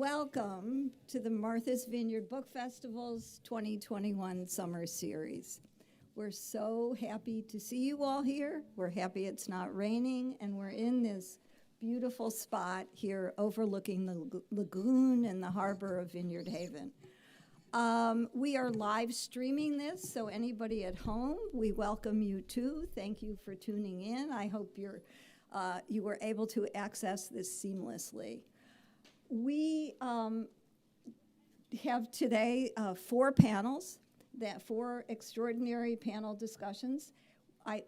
Welcome to the Martha's Vineyard Book Festival's 2021 Summer Series. We're so happy to see you all here. We're happy it's not raining, and we're in this beautiful spot here overlooking the lagoon and the harbor of Vineyard Haven. We are live streaming this, so anybody at home, we welcome you too. Thank you for tuning in. I hope you were able to access this seamlessly. We have today 4 panels, four extraordinary panel discussions.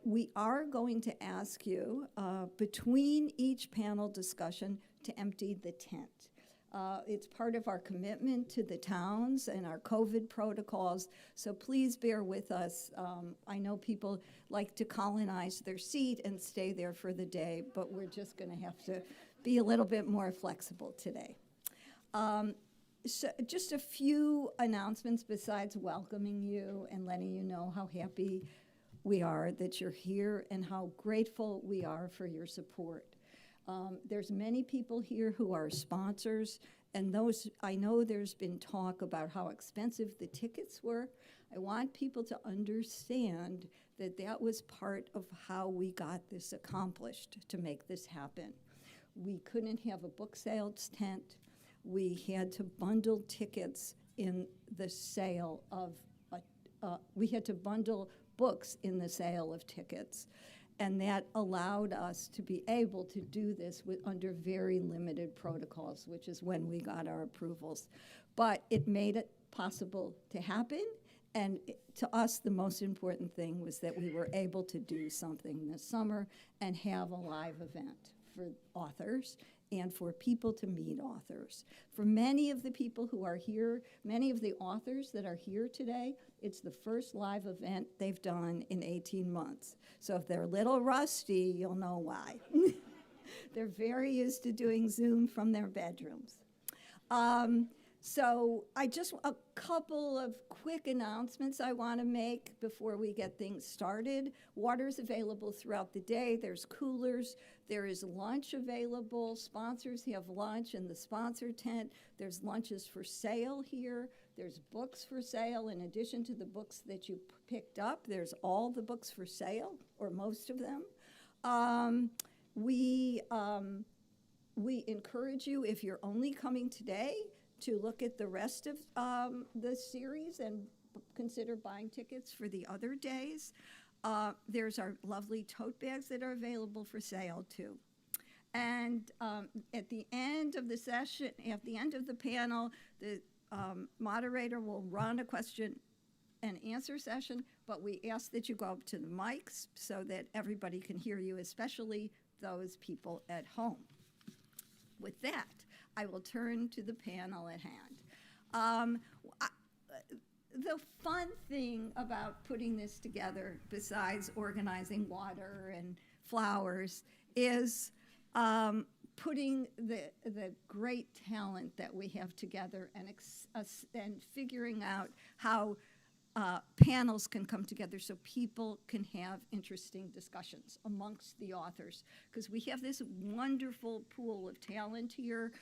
We are going to ask you, between each panel discussion, to empty the tent. It's part of our commitment to the towns and our COVID protocols, so please bear with us. I know people like to colonize their seat and stay there for the day, but we're just going to have to be a little bit more flexible today. So just a few announcements besides welcoming you and letting you know how happy we are that you're here and how grateful we are for your support. There's many people here who are sponsors, and those, I know there's been talk about how expensive the tickets were. I want people to understand that that was part of how we got this accomplished, to make this happen. We couldn't have a book sales tent. We had to bundle tickets in the sale of, we had to bundle books in the sale of tickets. And that allowed us to be able to do this under very limited protocols, which is when we got our approvals. But it made it possible to happen. And to us, the most important thing was that we were able to do something this summer and have a live event for authors and for people to meet authors. For many of the people who are here, many of the authors that are here today, it's the first live event they've done in 18 months. So if they're a little rusty, you'll know why. They're very used to doing Zoom from their bedrooms. So a couple of quick announcements I want to make before we get things started. Water's available throughout the day. There's coolers. There is lunch available. Sponsors have lunch in the sponsor tent. There's lunches for sale here. There's books for sale. In addition to the books that you picked up, there's all the books for sale, or most of them. We encourage you, if you're only coming today, to look at the rest of the series and consider buying tickets for the other days. There's our lovely tote bags that are available for sale too. And at the end of the session, at the end of the panel, the moderator will run a question and answer session, but we ask that you go up to the mics so that everybody can hear you, especially those people at home. With that, I will turn to the panel at hand. The fun thing about putting this together, besides organizing water and flowers, is putting the great talent that we have together and figuring out how panels can come together so people can have interesting discussions amongst the authors. Because we have this wonderful pool of talent here,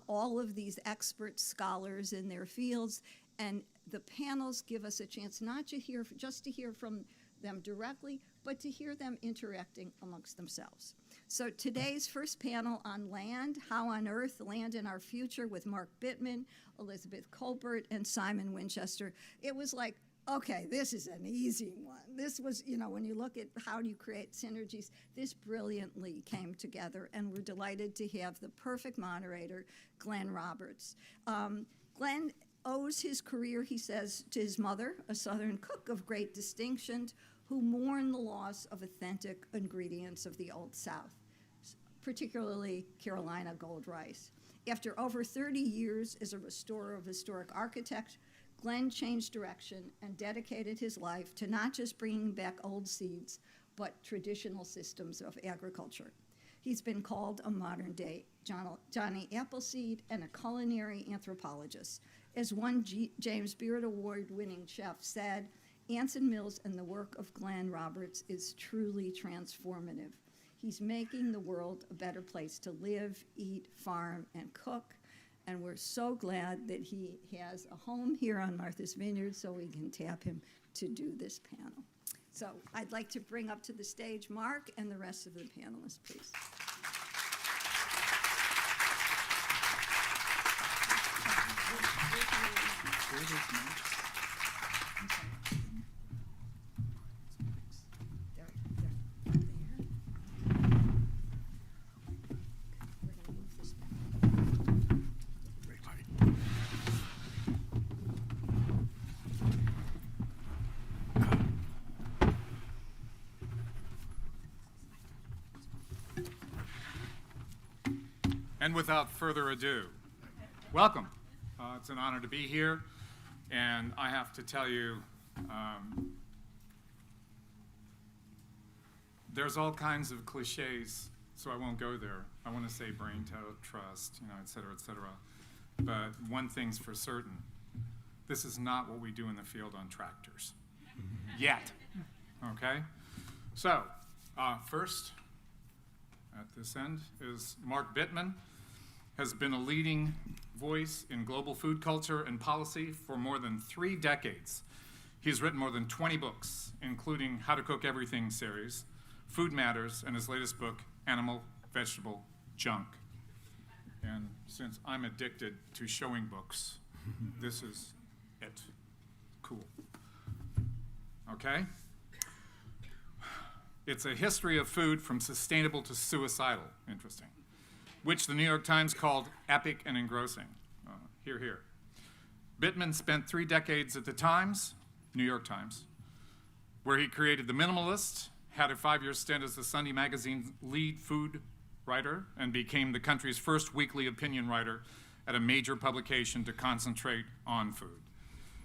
all of these expert scholars in their fields, and the panels give us a chance not to hear, just to hear from them directly, but to hear them interacting amongst themselves. So today's first panel on land, How on Earth, Land in Our Future, with Mark Bittman, Elizabeth Kolbert, and Simon Winchester. It was like, okay, this is an easy one. This was, when you look at how do you create synergies, this brilliantly came together, and we're delighted to have the perfect moderator, Glenn Roberts. Glenn owes his career, he says, to his mother, a Southern cook of great distinction, who mourned the loss of authentic ingredients of the Old South, particularly Carolina gold rice. After over 30 years as a restorer of historic architecture, Glenn changed direction and dedicated his life to not just bringing back old seeds, but traditional systems of agriculture. He's been called a modern-day Johnny Appleseed and a culinary anthropologist. As one James Beard Award-winning chef said, Anson Mills and the work of Glenn Roberts is truly transformative. He's making the world a better place to live, eat, farm, and cook. And we're so glad that he has a home here on Martha's Vineyard so we can tap him to do this panel. So I'd like to bring up to the stage Mark and the rest of the panelists, please. And without further ado, welcome. It's an honor to be here, and I have to tell you, there's all kinds of cliches, so I won't go there. I want to say brain trust, et cetera, et cetera. But one thing's for certain, this is not what we do in the field on tractors, yet, okay? So, first, at this end, is Mark Bittman. Has been a leading voice in global food culture and policy for more than 3 decades. He's written more than 20 books, including How to Cook Everything series, Food Matters, and his latest book, Animal, Vegetable, Junk. And since I'm addicted to showing books, this is it. Cool. Okay? It's a history of food from sustainable to suicidal. Interesting. Which the New York Times called epic and engrossing. Hear, hear. Bittman spent 3 decades at the Times, New York Times, where he created The Minimalist, had a 5-year stint as the Sunday Magazine's lead food writer, and became the country's first weekly opinion writer at a major publication to concentrate on food.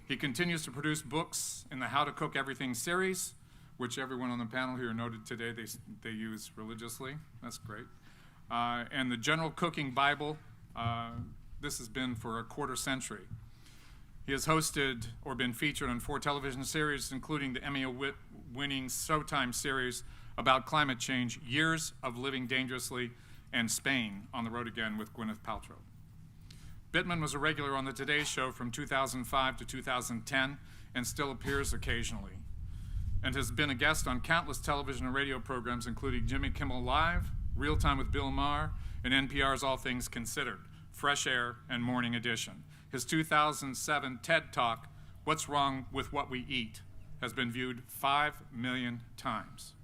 He continues to produce books in the How to Cook Everything series, which everyone on the panel here noted today they use religiously. That's great. And the General Cooking Bible, this has been for a quarter century. He has hosted or been featured on 4 television series, including the Emmy-winning Showtime series about climate change, Years of Living Dangerously, and Spain, On the Road Again with Gwyneth Paltrow. Bittman was a regular on the Today Show from 2005 to 2010 and still appears occasionally, and has been a guest on countless television and radio programs, including Jimmy Kimmel Live, Real Time with Bill Maher, and NPR's All Things Considered, Fresh Air, and Morning Edition. His 2007 TED Talk, What's Wrong with What We Eat, has been viewed 5 million times.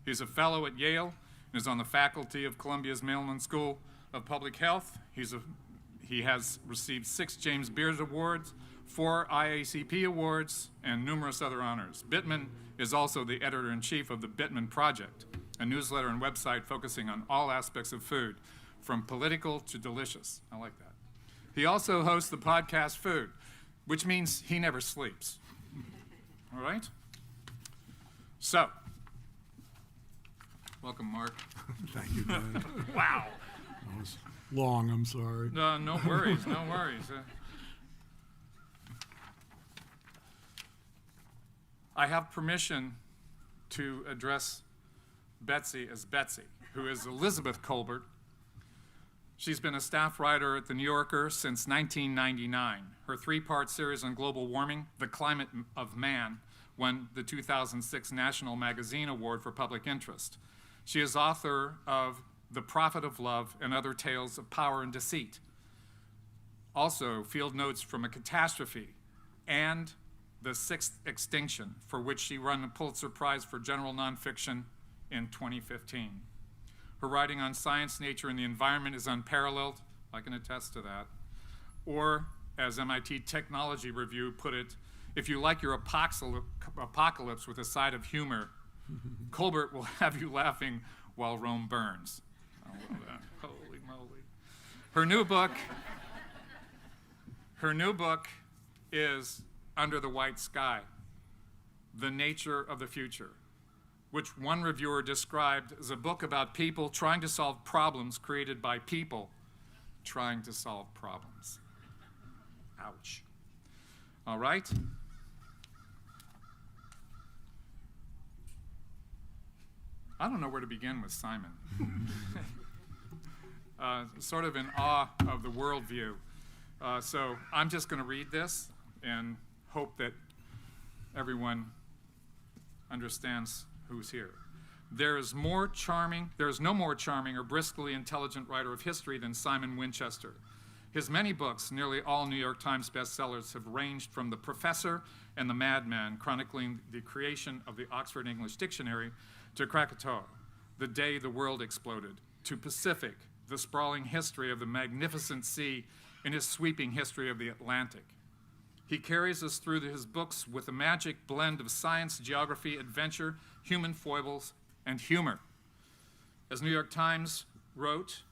He's a fellow at Yale and is on the faculty of Columbia's Mailman School of Public Health. He has received 6 James Beard Awards, 4 IACP awards, and numerous other honors. Bittman is also the editor-in-chief of the Bittman Project, a newsletter and website focusing on all aspects of food, from political to delicious. I like that. He also hosts the podcast Food, which means he never sleeps. All right? So, welcome, Mark. Thank you, Dan. Wow. That was long, I'm sorry. No worries, no worries. I have permission to address Betsy as Betsy, who is Elizabeth Kolbert. She's been a staff writer at The New Yorker since 1999. Her 3-part series on global warming, The Climate of Man, won the 2006 National Magazine Award for Public Interest. She is author of The Prophet of Love and Other Tales of Power and Deceit. Also, Field Notes from a Catastrophe and The Sixth Extinction, for which she won the Pulitzer Prize for General Nonfiction in 2015. Her writing on science, nature, and the environment is unparalleled. I can attest to that. Or, as MIT Technology Review put it, if you like your apocalypse with a side of humor, Kolbert will have you laughing while Rome burns. Oh, well, holy moly. Her new book is Under the White Sky, The Nature of the Future, which one reviewer described as a book about people trying to solve problems created by people trying to solve problems. Ouch. All right? I don't know where to begin with Simon. Sort of in awe of the worldview So I'm just going to read this and hope that everyone understands who's here. There is no more charming or briskly intelligent writer of history than Simon Winchester. His many books, nearly all New York Times bestsellers, have ranged from The Professor and the Madman, chronicling the creation of the Oxford English Dictionary, to Krakatoa, the day the world exploded, to Pacific, the sprawling history of the magnificent sea and his sweeping history of the Atlantic. He carries us through his books with a magic blend of science, geography, adventure, human foibles, and humor. As New York Times wrote,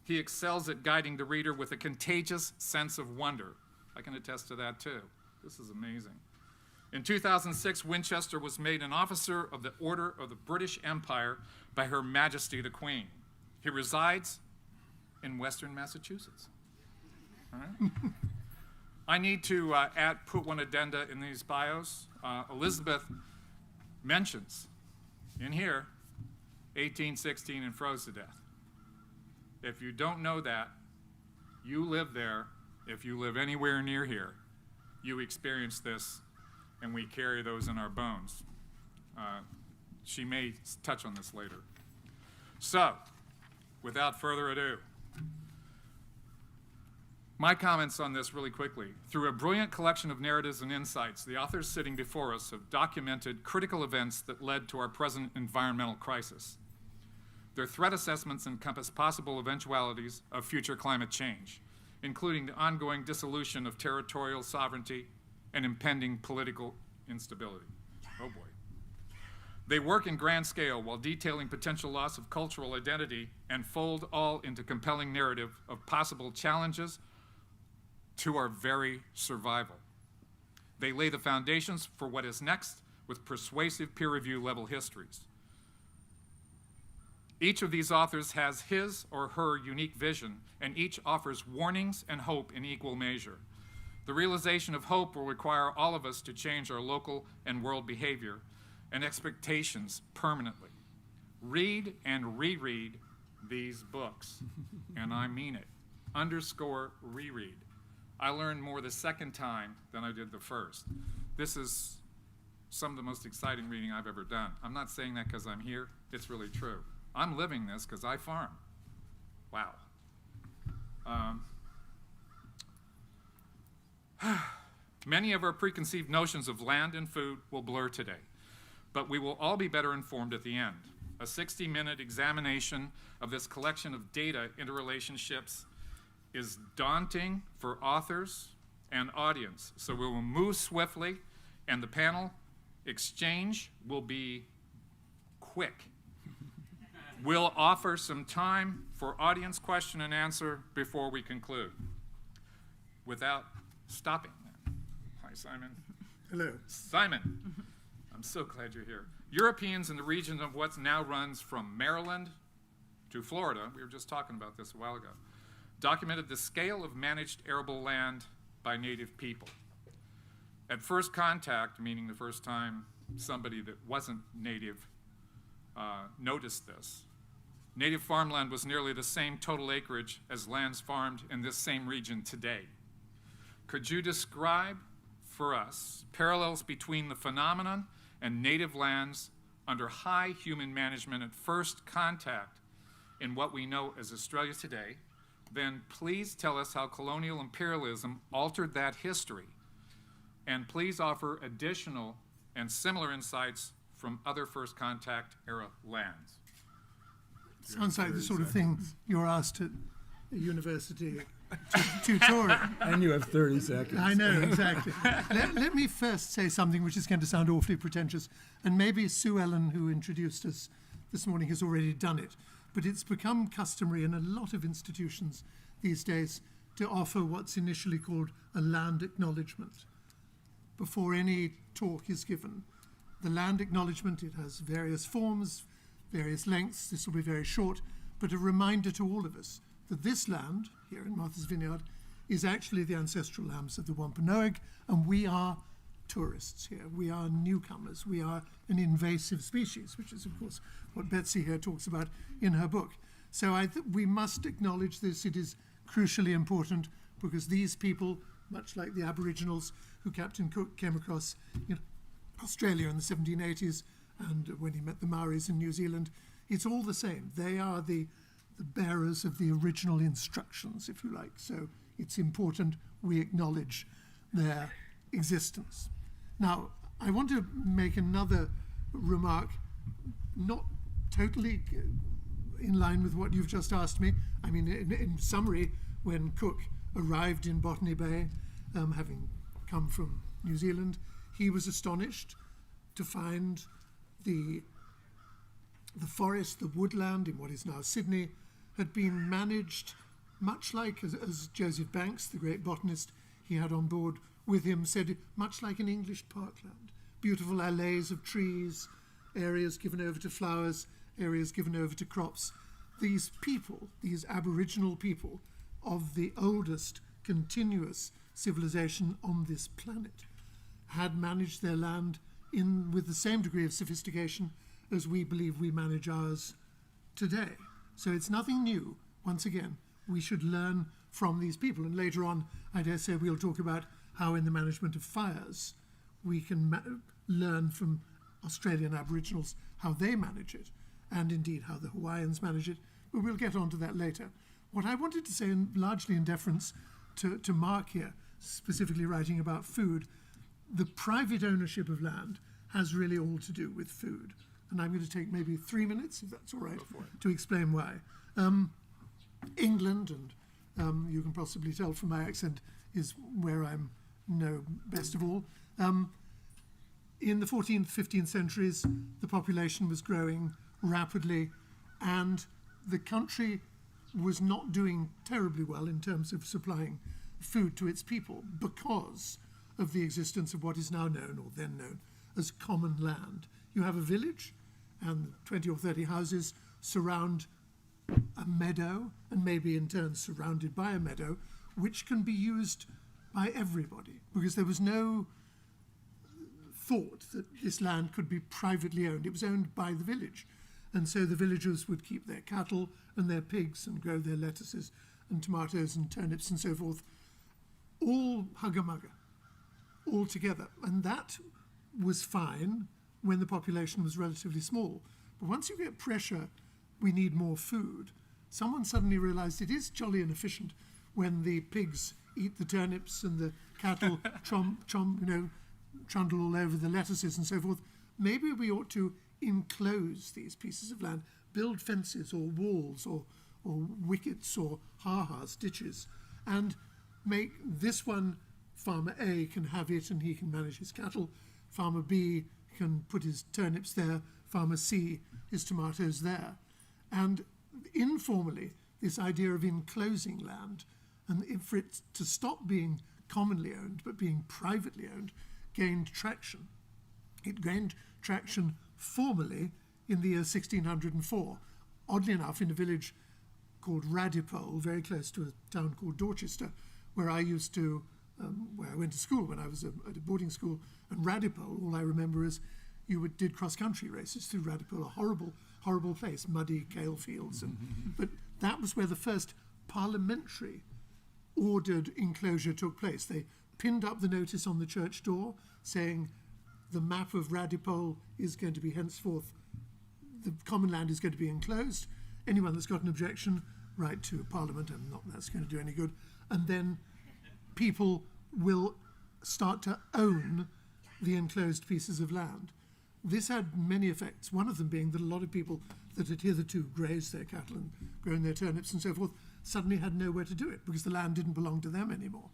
he excels at guiding the reader with a contagious sense of wonder. I can attest to that too. This is amazing. In 2006, Winchester was made an officer of the Order of the British Empire by Her Majesty the Queen. He resides in Western Massachusetts. All right? I need to put one addenda in these bios. Elizabeth mentions in here 1816 and froze to death. If you don't know that, you live there. If you live anywhere near here, you experience this, and we carry those in our bones. She may touch on this later. So, without further ado, my comments on this really quickly. Through a brilliant collection of narratives and insights, the authors sitting before us have documented critical events that led to our present environmental crisis. Their threat assessments encompass possible eventualities of future climate change, including the ongoing dissolution of territorial sovereignty and impending political instability. Oh boy. They work in grand scale while detailing potential loss of cultural identity and fold all into compelling narrative of possible challenges to our very survival. They lay the foundations for what is next with persuasive peer review level histories. Each of these authors has his or her unique vision, and each offers warnings and hope in equal measure. The realization of hope will require all of us to change our local and world behavior and expectations permanently. Read and reread these books, and I mean it. Underscore reread. I learned more the second time than I did the first. This is some of the most exciting reading I've ever done. I'm not saying that because I'm here. It's really true. I'm living this because I farm. Wow. Many of our preconceived notions of land and food will blur today, but we will all be better informed at the end. A 60-minute examination of this collection of data interrelationships is daunting for authors and audience, so we will move swiftly, and the panel exchange will be quick. We'll offer some time for audience question and answer before we conclude. Without stopping. Hi, Simon. Hello. Simon, I'm so glad you're here. Europeans in the region of what now runs from Maryland to Florida, we were just talking about this a while ago, documented the scale of managed arable land by native people. At first contact, meaning the first time somebody that wasn't native noticed this, native farmland was nearly the same total acreage as lands farmed in this same region today. Could you describe for us parallels between the phenomenon and native lands under high human management at first contact in what we know as Australia today? Then please tell us how colonial imperialism altered that history. And please offer additional and similar insights from other first contact era lands. Sounds like the sort of thing you're asked at a university tutorial. And you have 30 seconds. I know, exactly. Let me first say something which is going to sound awfully pretentious, and maybe Sue Ellen, who introduced us this morning, has already done it. But it's become customary in a lot of institutions these days to offer what's initially called a land acknowledgement before any talk is given. The land acknowledgement, it has various forms, various lengths. This will be very short, but a reminder to all of us that this land, here in Martha's Vineyard, is actually the ancestral lands of the Wampanoag, and we are tourists here. We are newcomers. We are an invasive species, which is, of course, what Betsy here talks about in her book. So we must acknowledge this. It is crucially important. because these people, much like the Aboriginals who Captain Cook came across in Australia in the 1780s and when he met the Maoris in New Zealand, it's all the same. They are the bearers of the original instructions, if you like. So it's important we acknowledge their existence. Now, I want to make another remark, not totally in line with what you've just asked me. I mean, in summary, when Cook arrived in Botany Bay, having come from New Zealand, he was astonished to find the forest, the woodland in what is now Sydney, had been managed much like, as Joseph Banks, the great botanist he had on board with him, said, much like an English parkland. Beautiful alleys of trees, areas given over to flowers, areas given over to crops. These people, these Aboriginal people of the oldest continuous civilization on this planet, had managed their land with the same degree of sophistication as we believe we manage ours today. So it's nothing new. Once again, we should learn from these people. And later on, I dare say we'll talk about how in the management of fires we can learn from Australian Aboriginals how they manage it, and indeed how the Hawaiians manage it. But we'll get on to that later. What I wanted to say, and largely in deference to Mark here, specifically writing about food, the private ownership of land has really all to do with food. And I'm going to take maybe 3 minutes, if that's all right, to explain why. England, and you can possibly tell from my accent, is where I'm know best of all. In the 14th, 15th centuries, the population was growing rapidly, and the country was not doing terribly well in terms of supplying food to its people because of the existence of what is now known, or then known, as common land. You have a village, and 20 or 30 houses surround a meadow, and maybe in turn surrounded by a meadow, which can be used by everybody, because there was no thought that this land could be privately owned. It was owned by the village. And so the villagers would keep their cattle and their pigs and grow their lettuces and tomatoes and turnips and so forth, all hugger-mugger, all together. And that was fine when the population was relatively small. But once you get pressure, we need more food. Someone suddenly realized it is jolly inefficient when the pigs eat the turnips and the cattle trundle all over the lettuces and so forth. Maybe we ought to enclose these pieces of land, build fences or walls or wickets or ha-has, ditches, and make this one, farmer A can have it and he can manage his cattle, farmer B can put his turnips there, farmer C his tomatoes there. And informally, this idea of enclosing land, and for it to stop being commonly owned but being privately owned, gained traction. It gained traction formally in the year 1604, oddly enough in a village called Radipole, very close to a town called Dorchester, where I used to, where I went to school when I was at a boarding school. And Radipole, all I remember is did cross-country races through Radipole, a horrible, horrible place, muddy kale fields. But that was where the first parliamentary ordered enclosure took place. They pinned up the notice on the church door saying the map of Radipole is going to be henceforth, the common land is going to be enclosed. Anyone that's got an objection, write to Parliament, and not that's going to do any good. And then people will start to own the enclosed pieces of land. This had many effects, one of them being that a lot of people that had hitherto grazed their cattle and grown their turnips and so forth suddenly had nowhere to do it because the land didn't belong to them anymore.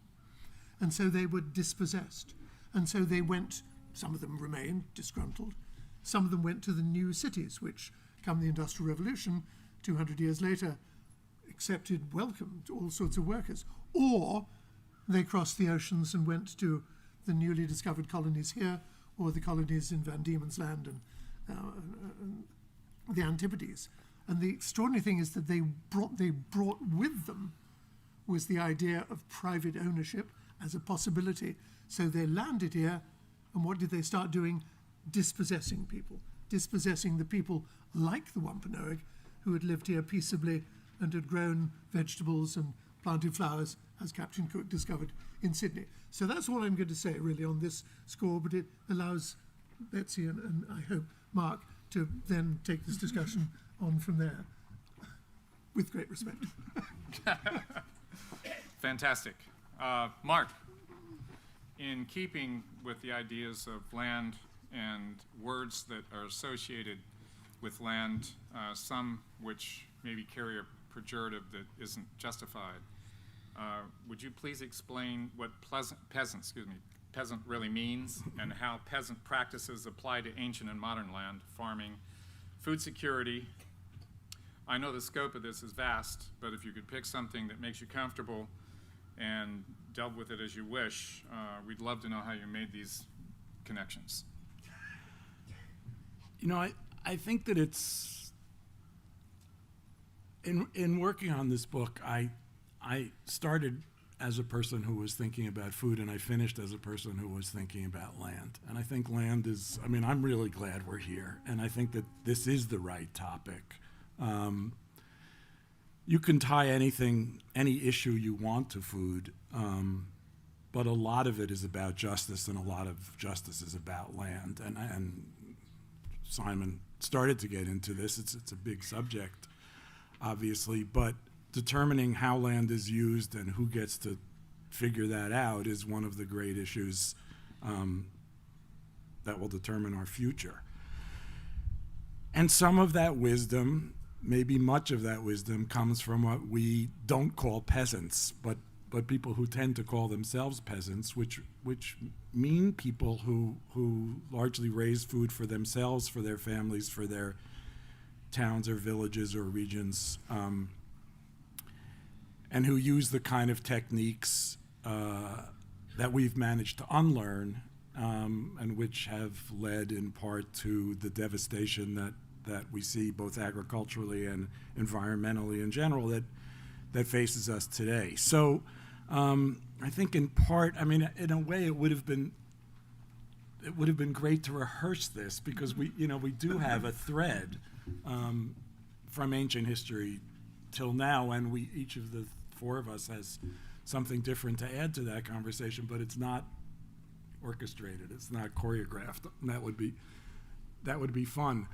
And so they were dispossessed. And so they went, some of them remained disgruntled, some of them went to the new cities, which, come the Industrial Revolution, 200 years later, welcomed all sorts of workers. Or they crossed the oceans and went to the newly discovered colonies here, or the colonies in Van Diemen's Land and the Antipodes. And the extraordinary thing is that they brought with them was the idea of private ownership as a possibility. So they landed here, and what did they start doing? Dispossessing people, dispossessing the people like the Wampanoag who had lived here peaceably and had grown vegetables and planted flowers as Captain Cook discovered in Sydney. So that's all I'm going to say really on this score, but it allows Betsy and I hope Mark to then take this discussion on from there with great respect. Fantastic. Mark, in keeping with the ideas of land and words that are associated with land, some which maybe carry a pejorative that isn't justified, would you please explain what peasant really means and how peasant practices apply to ancient and modern land, farming, food security? I know the scope of this is vast, but if you could pick something that makes you comfortable and delve with it as you wish, we'd love to know how you made these connections. You know, I think that it's, in working on this book, I started as a person who was thinking about food, and I finished as a person who was thinking about land. And I think land is, I mean, I'm really glad we're here, and I think that this is the right topic. You can tie any issue you want to food, but a lot of it is about justice, and a lot of justice is about land. And Simon started to get into this. It's a big subject, obviously, but determining how land is used and who gets to figure that out is one of the great issues that will determine our future. And some of that wisdom, maybe much of that wisdom, comes from what we don't call peasants, but people who tend to call themselves peasants, which mean people who largely raise food for themselves, for their families, for their towns or villages or regions, and who use the kind of techniques that we've managed to unlearn, and which have led in part to the devastation that we see both agriculturally and environmentally in general that faces us today. So I think in part, I mean, in a way, it would have been great to rehearse this, because we do have a thread from ancient history till now, and each of the four of us has something different to add to that conversation, but it's not orchestrated, it's not choreographed, and that would be fun.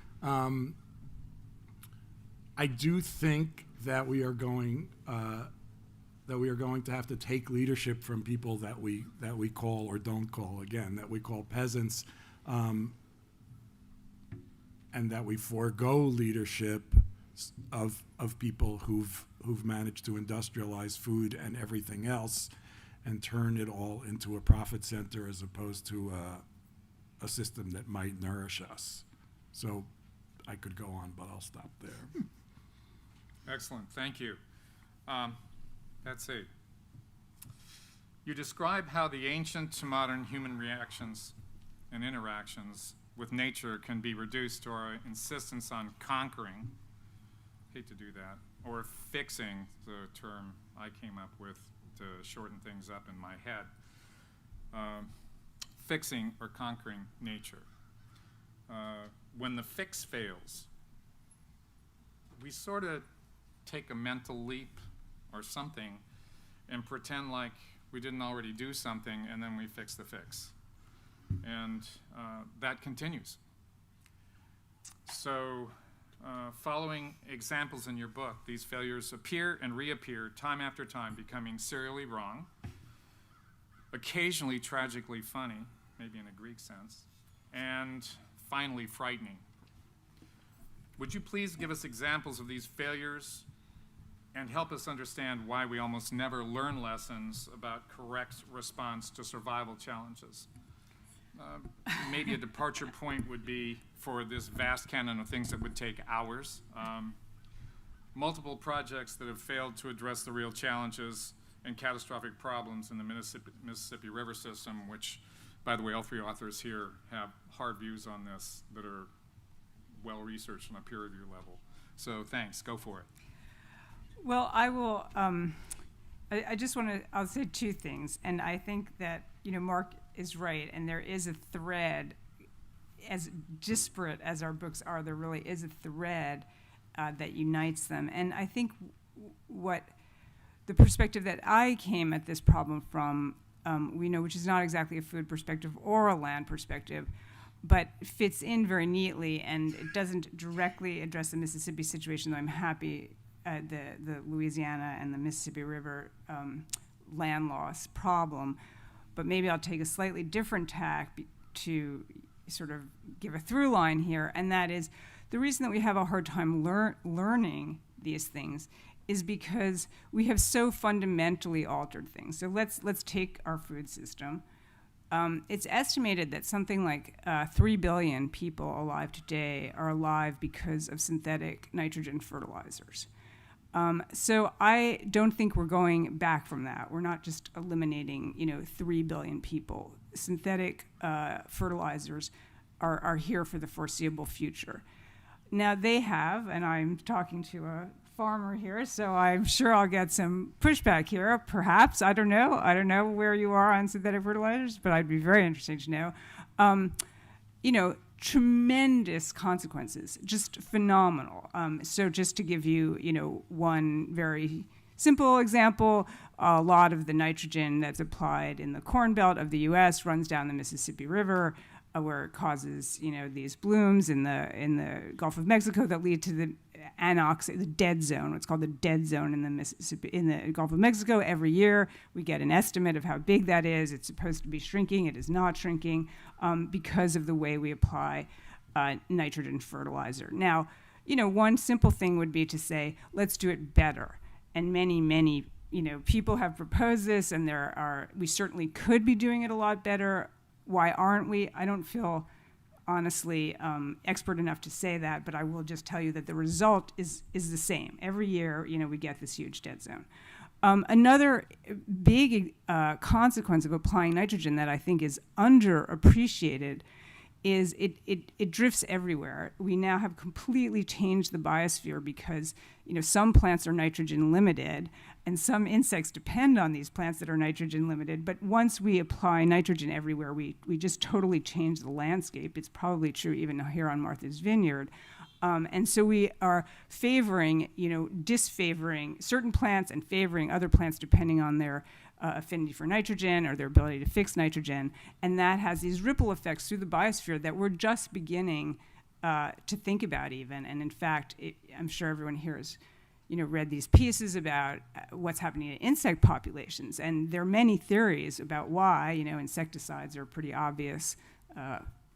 I do think that we are going to have to take leadership from people that we call or don't call, again, that we call peasants, and that we forego leadership of people who've managed to industrialize food and everything else and turn it all into a profit center as opposed to a system that might nourish us. So I could go on, but I'll stop there. Excellent, thank you. Betsy, you describe how the ancient to modern human reactions and interactions with nature can be reduced to our insistence on conquering, hate to do that, or fixing, the term I came up with to shorten things up in my head, fixing or conquering nature. When the fix fails, we sort of take a mental leap or something and pretend like we didn't already do something, and then we fix the fix. And that continues. So following examples in your book, these failures appear and reappear time after time, becoming serially wrong, occasionally tragically funny, maybe in a Greek sense, and finally frightening. Would you please give us examples of these failures and help us understand why we almost never learn lessons about correct response to survival challenges? Maybe a departure point would be, for this vast canon of things that would take hours, multiple projects that have failed to address the real challenges and catastrophic problems in the Mississippi River system, which, by the way, all three authors here have hard views on this that are well researched on a peer review level. So thanks, go for it. Well, I will, I just want to, I'll say two things. And I think that, Mark is right. And there is a thread, as disparate as our books are, there really is a thread that unites them. And I think what the perspective that I came at this problem from, which is not exactly a food perspective or a land perspective, but fits in very neatly, and it doesn't directly address the Mississippi situation, though I'm happy the Louisiana and the Mississippi River land loss problem. But maybe I'll take a slightly different tack to sort of give a through line here, and that is the reason that we have a hard time learning these things is because we have so fundamentally altered things. So let's take our food system. It's estimated that something like 3 billion people alive today are alive because of synthetic nitrogen fertilizers. So I don't think we're going back from that. We're not just eliminating, 3 billion people. Synthetic fertilizers are here for the foreseeable future. Now they have, and I'm talking to a farmer here, so I'm sure I'll get some pushback here, perhaps. I don't know where you are on synthetic fertilizers, but I'd be very interested to know. Tremendous consequences, just phenomenal. So just to give you, one very simple example, a lot of the nitrogen that's applied in the Corn Belt of the U.S. runs down the Mississippi River, where it causes, these blooms in the Gulf of Mexico that lead to the the dead zone, what's called the dead zone in the Gulf of Mexico. Every year we get an estimate of how big that is. It's supposed to be shrinking. It is not shrinking because of the way we apply nitrogen fertilizer. Now, one simple thing would be to say, let's do it better. And many, people have proposed this, and we certainly could be doing it a lot better. Why aren't we? I don't feel honestly expert enough to say that, but I will just tell you that the result is the same. Every year, we get this huge dead zone. Another big consequence of applying nitrogen that I think is underappreciated is it drifts everywhere. We now have completely changed the biosphere because some plants are nitrogen limited, and some insects depend on these plants that are nitrogen limited. But once we apply nitrogen everywhere, we just totally change the landscape. It's probably true even here on Martha's Vineyard. And so we are disfavoring certain plants and favoring other plants depending on their affinity for nitrogen or their ability to fix nitrogen. And that has these ripple effects through the biosphere that we're just beginning to think about even. And in fact, I'm sure everyone here has read these pieces about what's happening to insect populations. And there are many theories about why, insecticides are a pretty obvious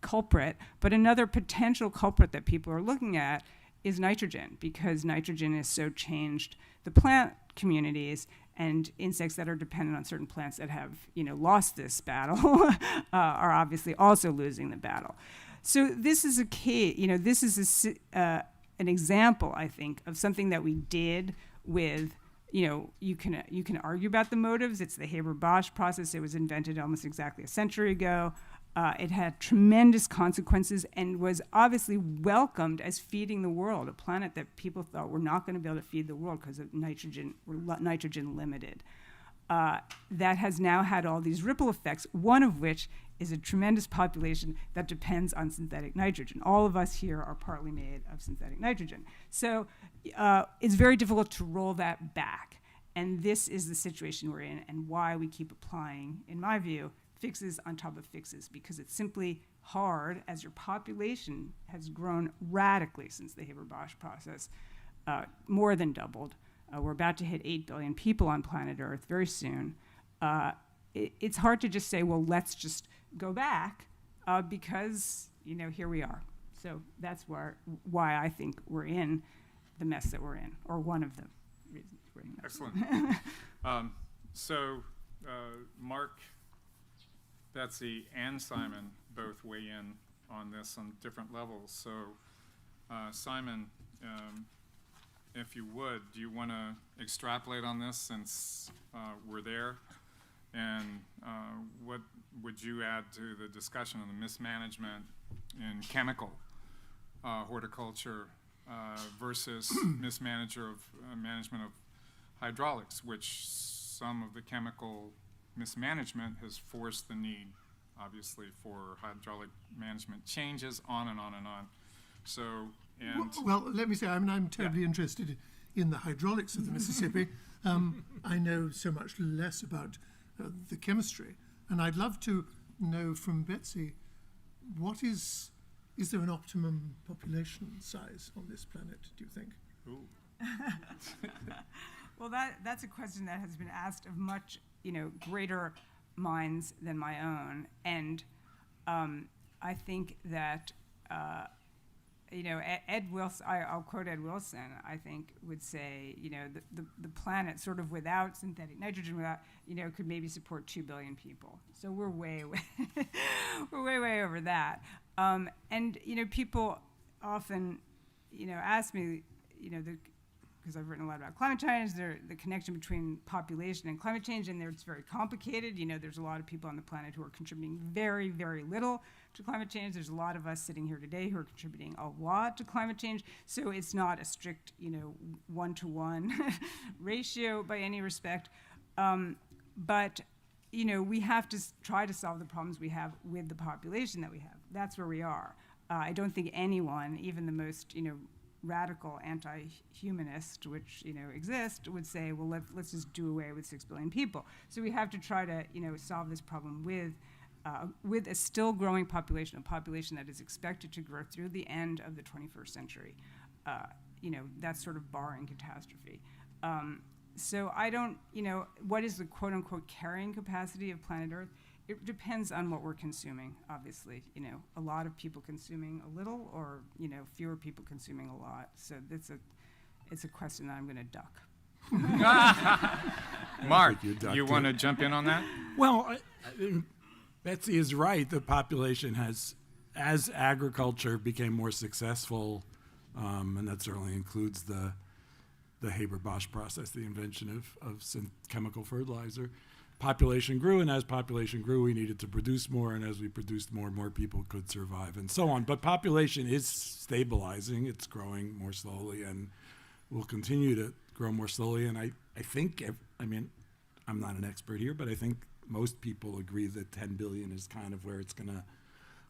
culprit. But another potential culprit that people are looking at is nitrogen, because nitrogen has so changed the plant communities, and insects that are dependent on certain plants that have, lost this battle are obviously also losing the battle. So this is a case, this is an example, I think, of something that we did with, you can argue about the motives. It's the Haber-Bosch process. It was invented almost exactly a century ago. It had tremendous consequences and was obviously welcomed as feeding the world, a planet that people thought were not going to be able to feed the world because of nitrogen, we're nitrogen limited. That has now had all these ripple effects, one of which is a tremendous population that depends on synthetic nitrogen. All of us here are partly made of synthetic nitrogen. So it's very difficult to roll that back. And this is the situation we're in, and why we keep applying, in my view, fixes on top of fixes, because it's simply hard as your population has grown radically since the Haber-Bosch process, more than doubled. We're about to hit 8 billion people on planet Earth very soon. It's hard to just say, well, let's just go back because, here we are. So that's why I think we're in the mess that we're in, or one of the reasons we're in. Excellent. Mark, Betsy, and Simon both weigh in on this on different levels. So, Simon, if you would, do you want to extrapolate on this since we're there? And what would you add to the discussion on the mismanagement in chemical horticulture versus management of hydraulics, which some of the chemical mismanagement has forced the need, obviously, for hydraulic management changes, on and on and on. So, and well, let me say, I'm terribly interested in the hydraulics of the Mississippi, I know so much less about the chemistry, and I'd love to know from Betsy, is there an optimum population size on this planet, do you think? Well, that's a question that has been asked of much, greater minds than my own, and I think that, Ed Wilson. I'll quote Ed Wilson. I think would say, the planet, sort of without synthetic nitrogen, could maybe support 2 billion people. So we're way over that. And people often, ask me, because I've written a lot about climate change, the connection between population and climate change, and it's very complicated. There's a lot of people on the planet who are contributing very, very little to climate change. There's a lot of us sitting here today who are contributing a lot to climate change. So it's not a strict, 1-to-1 ratio by any respect. But we have to try to solve the problems we have with the population that we have. That's where we are. I don't think anyone, even the most, radical anti-humanist, which exist, would say, well, let's just do away with 6 billion people. So we have to try to solve this problem with a still growing population, a population that is expected to grow through the end of the 21st century. That's sort of barring catastrophe. So I don't, what is the quote unquote carrying capacity of planet Earth? It depends on what we're consuming, obviously. A lot of people consuming a little, or fewer people consuming a lot. So it's a question that I'm going to duck. Mark, you ducked you want to jump in on that? Well, Betsy is right. The population as agriculture became more successful, and that certainly includes the Haber-Bosch process, the invention of chemical fertilizer. Population grew, and as population grew, we needed to produce more, and as we produced more people could survive, and so on. But population is stabilizing. It's growing more slowly, and will continue to grow more slowly. And I think, I'm not an expert here, but I think most people agree that 10 billion is kind of where it's going to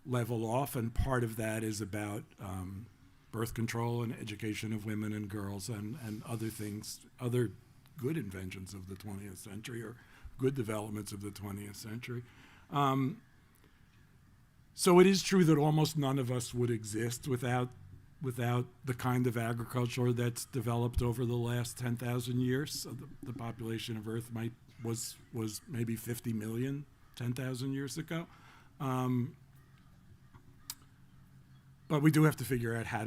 level off, and part of that is about birth control and education of women and girls and other things, other good inventions of the 20th century, or good developments of the 20th century. So it is true that almost none of us would exist without the kind of agriculture that's developed over the last 10,000 years. So the population of Earth was maybe 50 million 10,000 years ago. But we do have to figure out how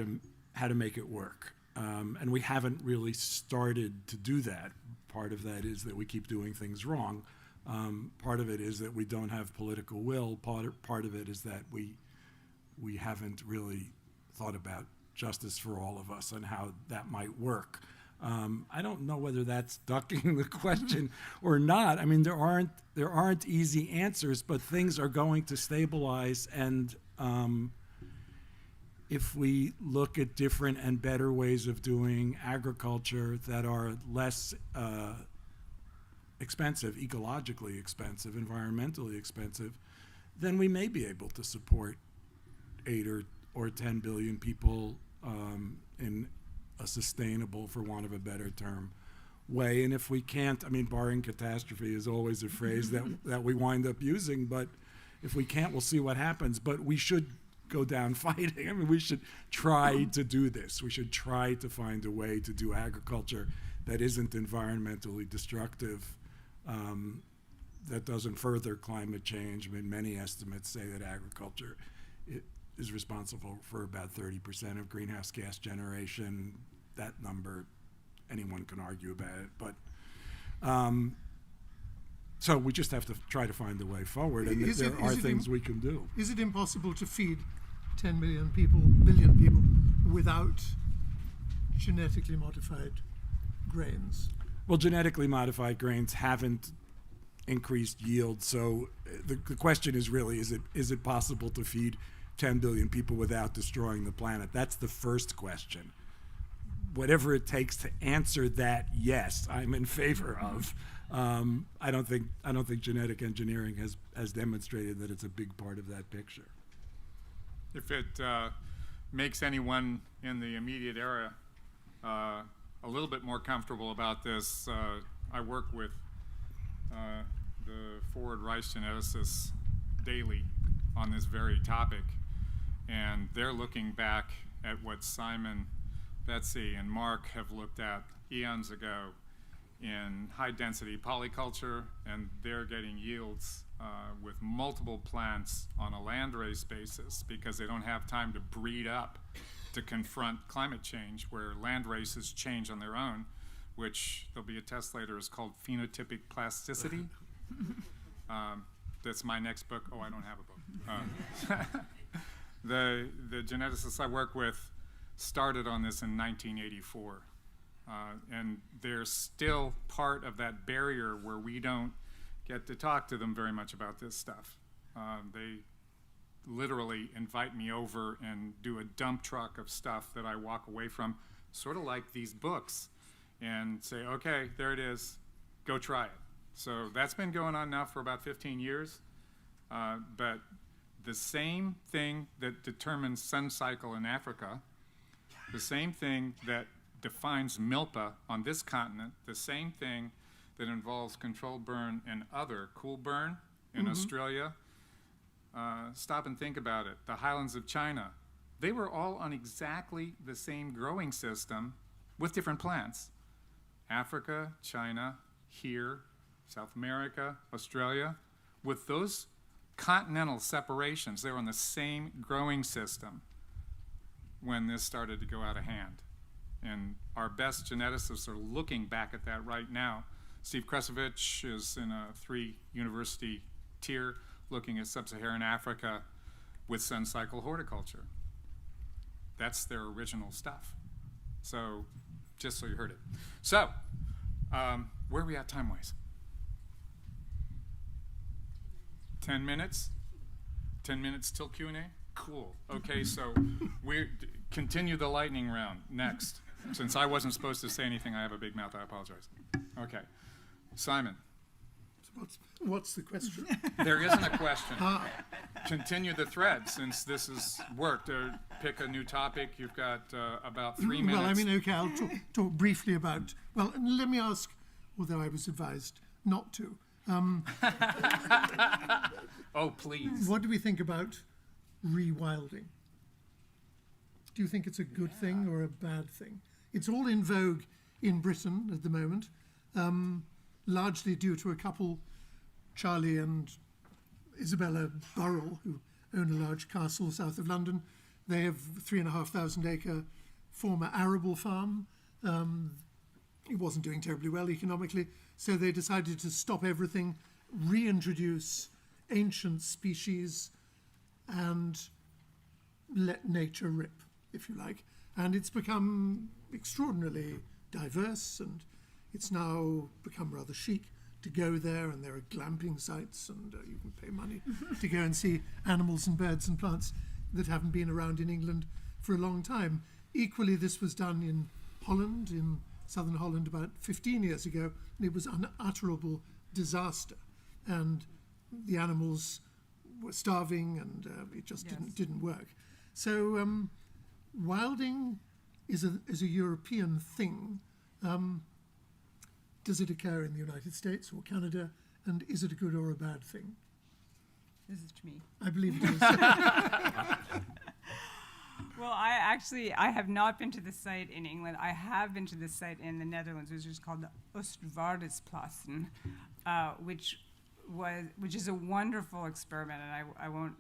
to make it work. And we haven't really started to do that. Part of that is that we keep doing things wrong. Part of it is that we don't have political will. Part of it is that we haven't really thought about justice for all of us and how that might work. I don't know whether that's ducking the question or not. There aren't easy answers, but things are going to stabilize, and if we look at different and better ways of doing agriculture that are less expensive, ecologically expensive, environmentally expensive, then we may be able to support 8 or 10 billion people in a sustainable, for want of a better term, way. And if we can't, barring catastrophe is always a phrase that we wind up using, but if we can't, we'll see what happens. But we should go down fighting. We should try to do this. We should try to find a way to do agriculture that isn't environmentally destructive, that doesn't further climate change. Many estimates say that agriculture is responsible for about 30% of greenhouse gas generation. That number, anyone can argue about it, but so we just have to try to find a way forward, and there are things we can do. Is it impossible to feed 10 billion people without genetically modified grains? Well, genetically modified grains haven't increased yield, so the question is really, is it possible to feed 10 billion people without destroying the planet? That's the first question. Whatever it takes to answer that, yes, I'm in favor of. I don't think genetic engineering has demonstrated that it's a big part of that picture. If it makes anyone in the immediate era a little bit more comfortable about this, I work with the forward rice geneticists daily on this very topic, and they're looking back at what Simon, Betsy, and Mark have looked at eons ago in high-density polyculture, and they're getting yields with multiple plants on a landrace basis because they don't have time to breed up to confront climate change, where land races change on their own, which there'll be a test later, is called phenotypic plasticity. That's my next book. Oh, I don't have a book. The geneticists I work with started on this in 1984. And they're still part of that barrier where we don't get to talk to them very much about this stuff. They literally invite me over and do a dump truck of stuff that I walk away from, sort of like these books, and say, okay, there it is, go try it. So that's been going on now for about 15 years. But the same thing that determines sun cycle in Africa, the same thing that defines milpa on this continent, the same thing that involves controlled burn and other cool burn in Australia. Stop and think about it. The highlands of China, they were all on exactly the same growing system with different plants. Africa, China, here, South America, Australia, with those continental separations, they were on the same growing system when this started to go out of hand. And our best geneticists are looking back at that right now. Steve Kresovich is in a 3-university tier looking at sub-Saharan Africa with sun cycle horticulture. That's their original stuff. So, just so you heard it. So, where are we at time-wise? 10 minutes? 10 minutes till Q&A? Cool. Okay, so we continue the lightning round next. Since I wasn't supposed to say anything, I have a big mouth, I apologize. Okay. Simon. What's the question? There isn't a question. Continue the thread, since this has worked. Pick a new topic. You've got about 3 minutes. Well, I mean, okay, I'll talk briefly about, well, and let me ask, although I was advised not to, oh, please. what do we think about rewilding? Do you think it's a good thing or a bad thing? It's all in vogue in Britain at the moment, largely due to a couple, Charlie and Isabella Burrell, who own a large castle south of London. They have 3,500 acre former arable farm. It wasn't doing terribly well economically, so they decided to stop everything, reintroduce ancient species, and let nature rip, if you like. And it's become extraordinarily diverse, and it's now become rather chic to go there, and there are glamping sites, and you can pay money to go and see animals and birds and plants that haven't been around in England for a long time. Equally, this was done in Holland, in southern Holland, about 15 years ago, and it was an unutterable disaster. And the animals were starving, and it just didn't work. So wilding is a European thing. Does it occur in the United States or Canada, and is it a good or a bad thing? This is to me. I believe it is. Well, I have not been to the site in England. I have been to the site in the Netherlands, which is called the Oostvaardersplassen, which is a wonderful experiment, and I won't.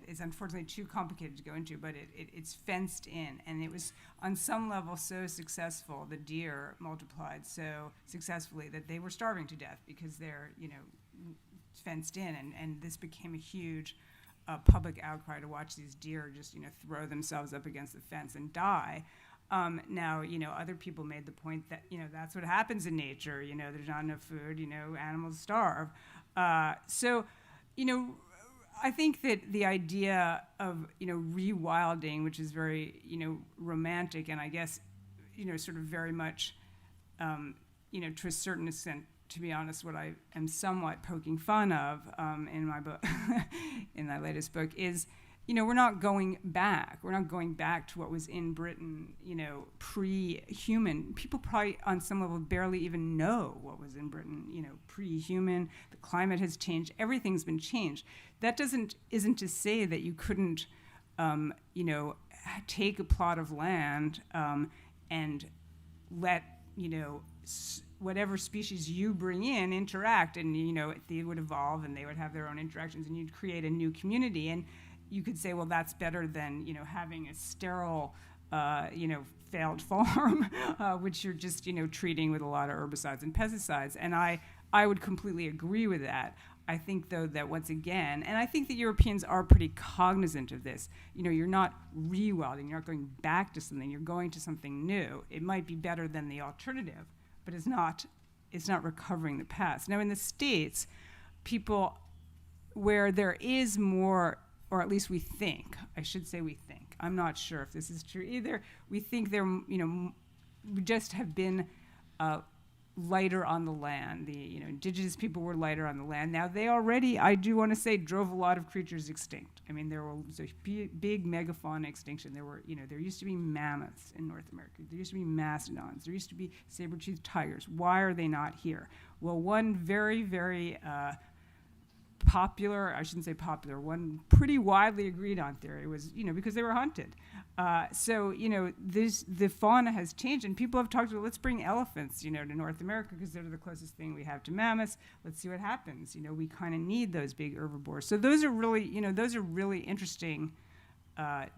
It's unfortunately too complicated to go into, but it's fenced in, and it was on some level so successful. The deer multiplied so successfully that they were starving to death because they're fenced in, and this became a huge public outcry to watch these deer just throw themselves up against the fence and die. Now, other people made the point that, that's what happens in nature. There's not enough food, animals starve. So, I think that the idea of, rewilding, which is very, romantic, and I guess, sort of very much, to a certain extent, to be honest, what I am somewhat poking fun of in my book, in my latest book, is we're not going back. We're not going back to what was in Britain, pre-human. People probably on some level barely even know what was in Britain, pre-human. The climate has changed. Everything's been changed. That isn't to say that you couldn't, take a plot of land and let, whatever species you bring in interact, and they would evolve and they would have their own interactions, and you'd create a new community. And you could say, well, that's better than having a sterile failed farm, which you're just treating with a lot of herbicides and pesticides. And I would completely agree with that. I think, though, that once again, and I think that Europeans are pretty cognizant of this, you're not rewilding, you're not going back to something, you're going to something new. It might be better than the alternative, but it's not recovering the past. Now, in the States, people, where there is more, or at least we think, I should say we think, I'm not sure if this is true either, we think we just have been lighter on the land. The indigenous people were lighter on the land. Now they already, I do want to say, drove a lot of creatures extinct. I mean, there was a big megafauna extinction. There used to be mammoths in North America. There used to be mastodons. There used to be saber-toothed tigers. Why are they not here? Well, one very, very popular, I shouldn't say popular, one pretty widely agreed on theory was, because they were hunted. The fauna has changed, and people have talked about, let's bring elephants, to North America because they're the closest thing we have to mammoths. Let's see what happens. We kind of need those big herbivores. So those are really interesting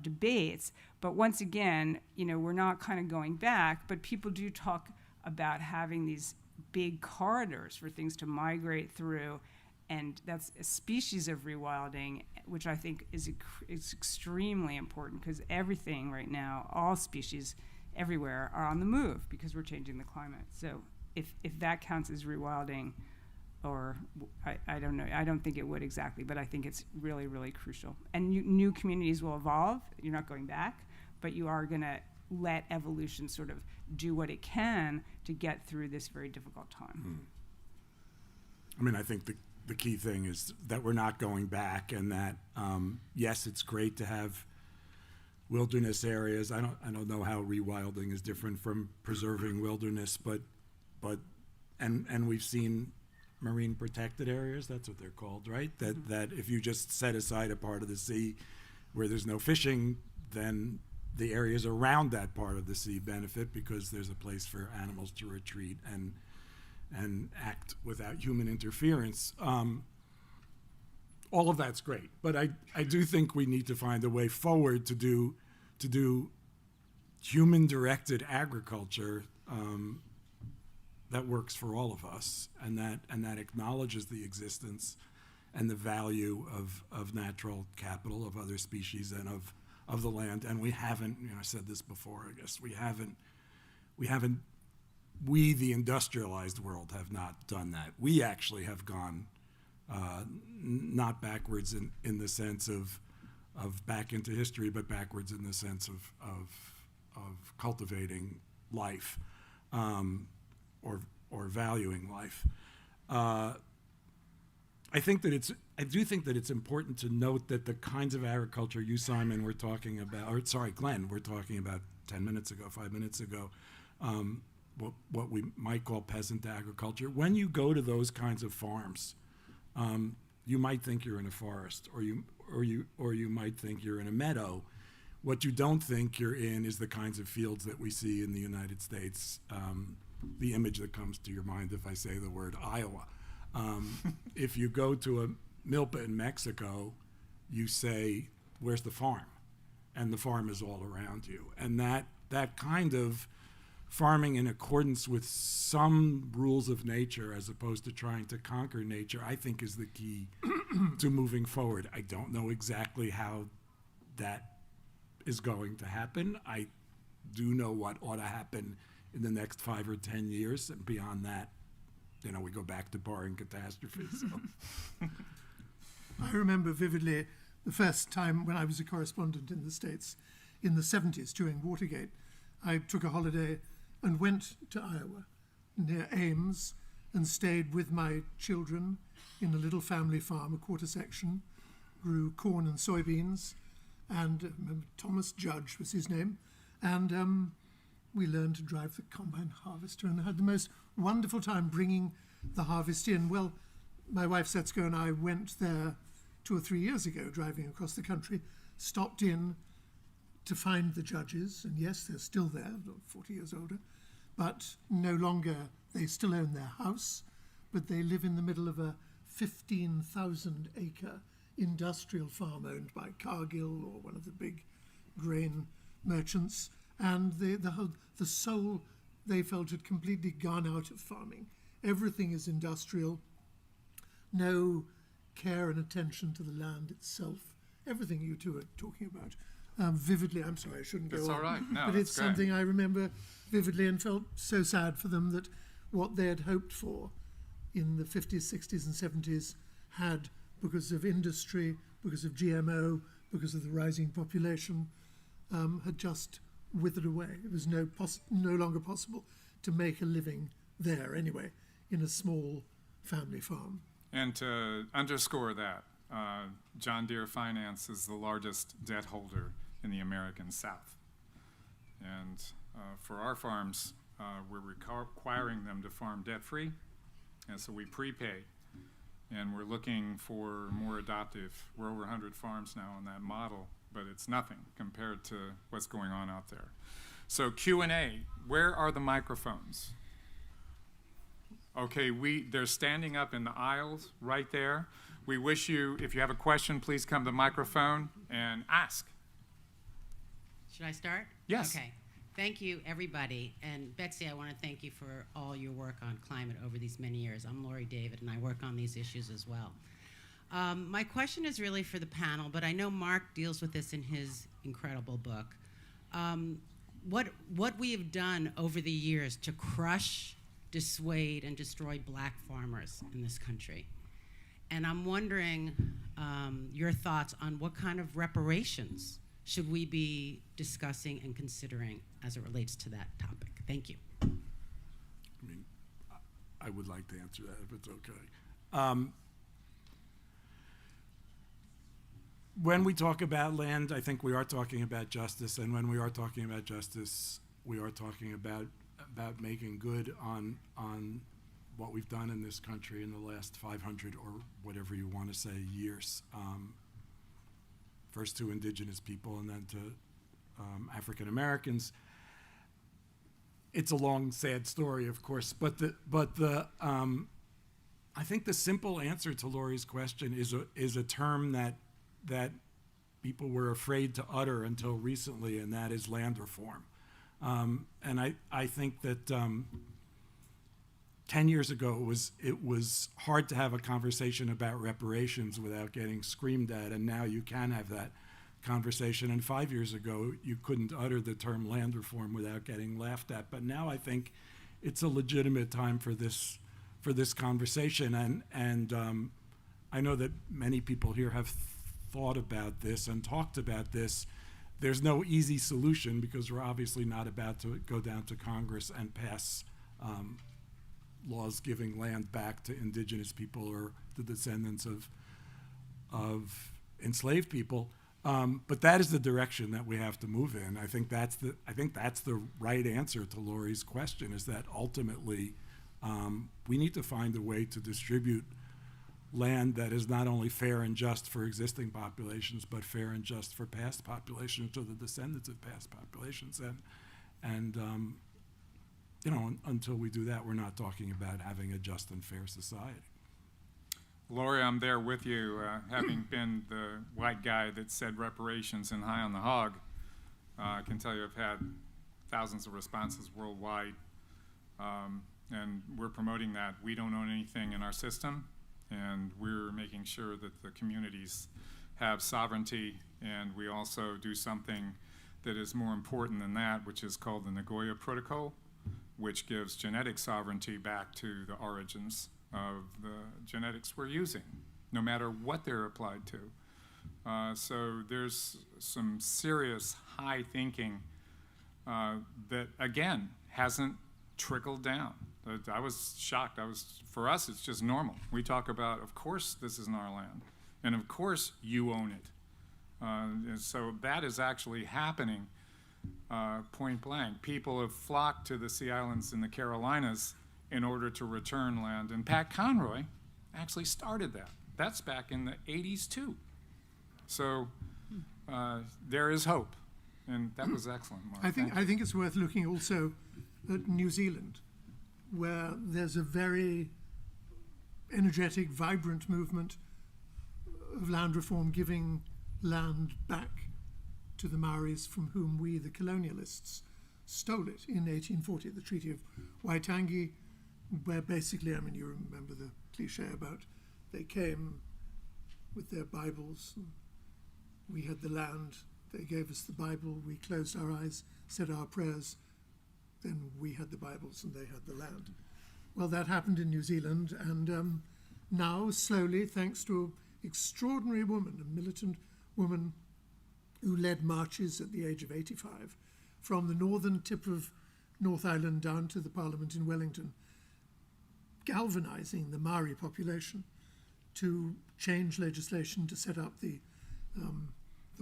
debates. But once again, we're not kind of going back, but people do talk about having these big corridors for things to migrate through. And that's a species of rewilding, which I think is extremely important, because everything right now, all species everywhere, are on the move because we're changing the climate. So if that counts as rewilding, or I don't know, I don't think it would exactly, but I think it's really, really crucial. And new communities will evolve. You're not going back, but you are going to let evolution sort of do what it can to get through this very difficult time. I mean, I think the key thing is that we're not going back, and that yes, it's great to have wilderness areas. I don't know how rewilding is different from preserving wilderness, but we've seen marine protected areas. That's what they're called, right? That if you just set aside a part of the sea where there's no fishing, then the areas around that part of the sea benefit because there's a place for animals to retreat and act without human interference. All of that's great, but I do think we need to find a way forward to do human-directed agriculture that works for all of us, and that acknowledges the existence and the value of natural capital, of other species, and of the land. And we haven't, I said this before, I guess, we, the industrialized world, have not done that. We actually have gone not backwards in the sense of back into history, but backwards in the sense of cultivating life or valuing life. I do think that it's important to note that the kinds of agriculture you, Simon, were talking about, or sorry, Glenn, were talking about 5 minutes ago, what we might call peasant agriculture. When you go to those kinds of farms, you might think you're in a forest, or you might think you're in a meadow. What you don't think you're in is the kinds of fields that we see in the United States. The image that comes to your mind if I say the word Iowa. If you go to a milpa in Mexico, you say, "Where's the farm?" And the farm is all around you. And that kind of farming in accordance with some rules of nature as opposed to trying to conquer nature, I think, is the key to moving forward. I don't know exactly how that is going to happen. I do know what ought to happen in the next 5 or 10 years, and beyond that, we go back to barring catastrophes. So. I remember vividly the first time when I was a correspondent in the States in the 70s during Watergate. I took a holiday and went to Iowa, near Ames, and stayed with my children in a little family farm, a quarter section, grew corn and soybeans, and Thomas Judge was his name, and we learned to drive the combine harvester and had the most wonderful time bringing the harvest in. Well, my wife Setsko and I went there 2 or 3 years ago, driving across the country, stopped in to find the Judges, and yes, they're still there, 40 years older, but no longer, they still own their house, but they live in the middle of a 15,000-acre industrial farm owned by Cargill or one of the big grain merchants, and the soul they felt had completely gone out of farming. Everything is industrial, no care and attention to the land itself. Everything you two are talking about vividly. I'm sorry, I shouldn't go on. That's all right. No, but that's it's great. something I remember vividly and felt so sad for them that what they had hoped for in the 50s, 60s, and 70s had, because of industry, because of GMO, because of the rising population, had just withered away. It was no longer possible to make a living there anyway, in a small family farm. And to underscore that, John Deere Finance is the largest debt holder in the American South. And for our farms, we're requiring them to farm debt-free, and so we prepay. And we're looking for more adoptive. We're over 100 farms now on that model, but it's nothing compared to what's going on out there. So Q&A, where are the microphones? Okay, they're standing up in the aisles right there. We wish you, if you have a question, please come to the microphone and ask. Should I start? Yes. Okay. Thank you, everybody. And Betsy, I want to thank you for all your work on climate over these many years. I'm Lori David, and I work on these issues as well. My question is really for the panel, but I know Mark deals with this in his incredible book. What we have done over the years to crush, dissuade, and destroy black farmers in this country. And I'm wondering your thoughts on what kind of reparations should we be discussing and considering as it relates to that topic? Thank you. I mean, I would like to answer that if it's okay. When we talk about land, I think we are talking about justice, and when we are talking about justice, we are talking about making good on what we've done in this country in the last 500 or whatever you want to say years. First to indigenous people and then to African Americans. It's a long, sad story, of course, but I think the simple answer to Lori's question is a term that people were afraid to utter until recently, and that is land reform. And I think that 10 years ago it was hard to have a conversation about reparations without getting screamed at, and now you can have that conversation. And 5 years ago you couldn't utter the term land reform without getting laughed at. But now I think it's a legitimate time for this conversation, and I know that many people here have thought about this and talked about this. There's no easy solution because we're obviously not about to go down to Congress and pass laws giving land back to indigenous people or the descendants of enslaved people. But that is the direction that we have to move in. I think that's the right answer to Lori's question, is that ultimately we need to find a way to distribute land that is not only fair and just for existing populations, but fair and just for past populations, or the descendants of past populations. And until we do that, we're not talking about having a just and fair society. Lori, I'm there with you, having been the white guy that said reparations in High on the Hog. I can tell you I've had thousands of responses worldwide, and we're promoting that. We don't own anything in our system, and we're making sure that the communities have sovereignty, and we also do something that is more important than that, which is called the Nagoya Protocol, which gives genetic sovereignty back to the origins of the genetics we're using, no matter what they're applied to. So there's some serious high thinking that, again, hasn't trickled down. I was shocked. For us, it's just normal. We talk about, of course, this isn't our land, and of course, you own it. And so that is actually happening point blank. People have flocked to the Sea Islands in the Carolinas in order to return land. And Pat Conroy actually started that. That's back in the 80s too. So there is hope. And that was excellent, Mark. I think Thank you. I think it's worth looking also at New Zealand, where there's a very energetic, vibrant movement of land reform, giving land back to the Maoris from whom we, the colonialists, stole it in 1840, the Treaty of Waitangi, where basically, I mean, you remember the cliche about they came with their Bibles, and we had the land, they gave us the Bible, we closed our eyes, said our prayers, then we had the Bibles and they had the land. Well, that happened in New Zealand, and now, slowly, thanks to an extraordinary woman, a militant woman who led marches at the age of 85 from the northern tip of North Island down to the Parliament in Wellington, galvanizing the Maori population to change legislation to set up the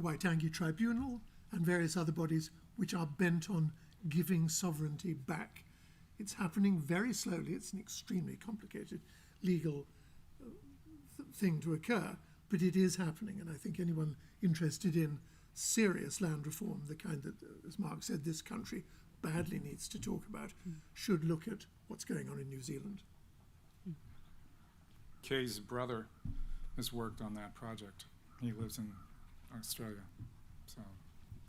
Waitangi Tribunal and various other bodies which are bent on giving sovereignty back. It's happening very slowly. It's an extremely complicated legal thing to occur, but it is happening, and I think anyone interested in serious land reform, the kind that, as Mark said, this country badly needs to talk about, should look at what's going on in New Zealand. Kay's brother has worked on that project. He lives in Australia. So,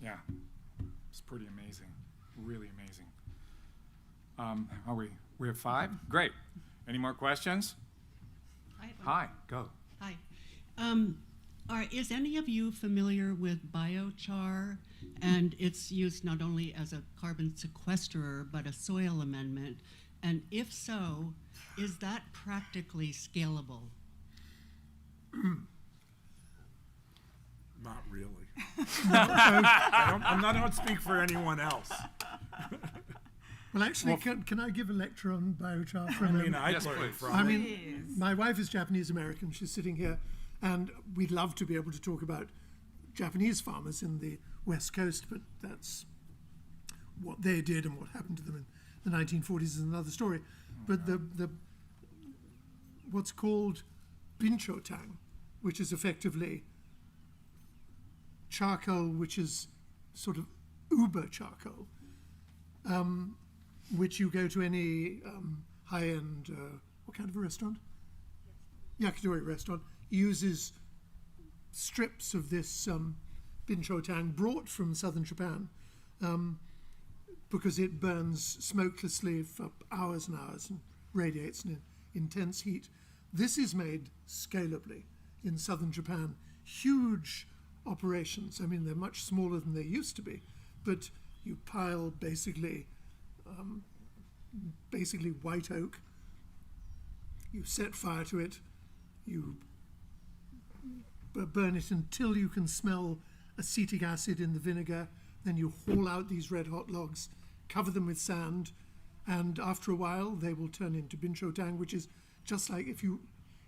yeah, it's pretty amazing, really amazing. We have 5? Great. Any more questions? Hi, go. Hi. Is any of you familiar with biochar and its use not only as a carbon sequesterer but a soil amendment? And if so, is that practically scalable? Not really. I'm not going to speak for anyone else. Well, actually, can I give a lecture on biochar for a I moment? mean, I Yes, learned please. from I it. mean, my wife is Japanese American. She's sitting here, and we'd love to be able to talk about Japanese farmers in the West Coast, but that's what they did and what happened to them in the 1940s is another story. But the what's called binchotang, which is effectively charcoal, which is sort of uber charcoal, which you go to any high-end, what kind of a restaurant? Yakitori restaurant, uses strips of this binchotang brought from southern Japan because it burns smokelessly for hours and hours and radiates in intense heat. This is made scalably in southern Japan. Huge operations. I mean, they're much smaller than they used to be, but you pile basically white oak, you set fire to it, you burn it until you can smell acetic acid in the vinegar, then you haul out these red hot logs, cover them with sand, and after a while they will turn into binchotang, which is just like if you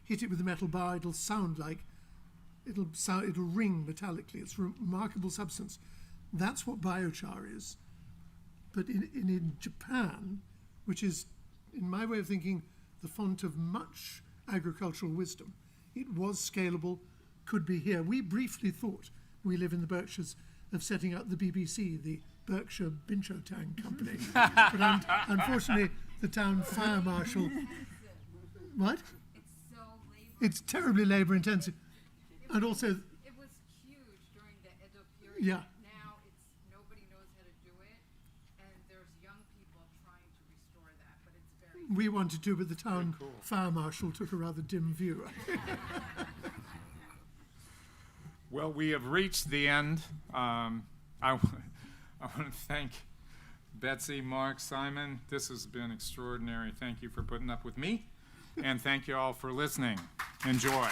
hit it with a metal bar, it'll sound like, it'll ring metallically. It's a remarkable substance. That's what biochar is. But in Japan, which is, in my way of thinking, the font of much agricultural wisdom, it was scalable, could be here. We briefly thought, we live in the Berkshires, of setting up the BBC, the Berkshire Binchotang Company. But unfortunately, the town fire marshal... What? It's terribly labor intensive. And also... It was huge during the Edo period. Yeah. Now nobody knows how to do it, and there's young people trying to restore that, but it's very... We wanted to, but the town fire marshal took a rather dim view. Well, we have reached the end. I want to thank Betsy, Mark, Simon. This has been extraordinary. Thank you for putting up with me, and thank you all for listening. Enjoy.